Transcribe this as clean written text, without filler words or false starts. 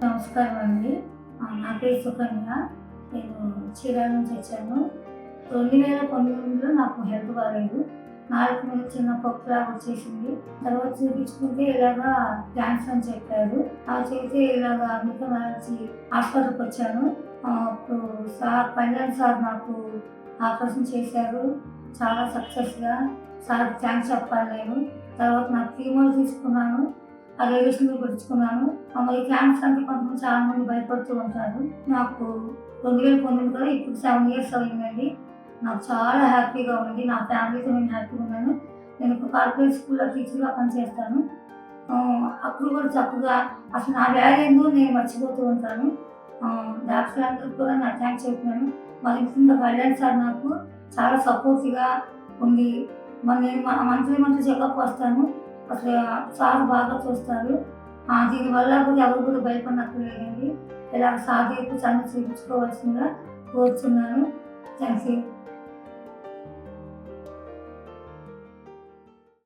నమస్కారం అండి. నా పేరు సుకన్య. నేను చీరాల నుంచి వచ్చాను. 2019లో నాకు హెల్త్ బాలేదు. నాలుక మీద చిన్న పొక్కులాగా వచ్చేసింది. తర్వాత చూపించుకుంటే ఇలాగా క్యాన్సర్ అని చెప్పారు. చేస్తే ఇలాగా అమెరికన్ అలర్జీ హాస్పిటల్కి వచ్చాను. అప్పుడు కళ్యాణ్ సార్ నాకు ఆపరేషన్ చేశారు. చాలా సక్సెస్గా. సార్కి థ్యాంక్స్ చెప్పాలి నేను. తర్వాత నాకు కీమోలు తీసుకున్నాను. ఆ రేడియేషన్ పెట్టించుకున్నాను. మళ్ళీ క్యాన్సర్ అంటే కొంతమంది చాలా మంది భయపడుతూ ఉంటారు. నాకు 2019 కదా, ఇప్పుడు 7 years అయిందండి. నాకు చాలా హ్యాపీగా ఉంది. నా ఫ్యామిలీతో నేను హ్యాపీగా ఉన్నాను. నేను ఒక కార్పొరేట్ స్కూల్లో టీచర్గా పనిచేస్తాను. అప్పుడు కూడా చక్కగా అసలు నా వ్యాధి ఏందో నేను మర్చిపోతూ ఉంటాను. డాక్టర్ అందరికి కూడా నా థ్యాంక్స్ చెప్తున్నాను. మరి ముఖ్యంగా కళ్యాణ్ సార్ నాకు చాలా సపోర్టివ్గా ఉండి నేను మంత్లీ చెకప్ వస్తాను. అసలు సార్ బాగా చూస్తారు. దీనివల్ల కూడా ఎవరు కూడా భయపడినక్కర్లేదండి. ఇలా సార్ దగ్గరికి చూపించుకోవాల్సిందిగా కోరుతున్నాను. Thank you.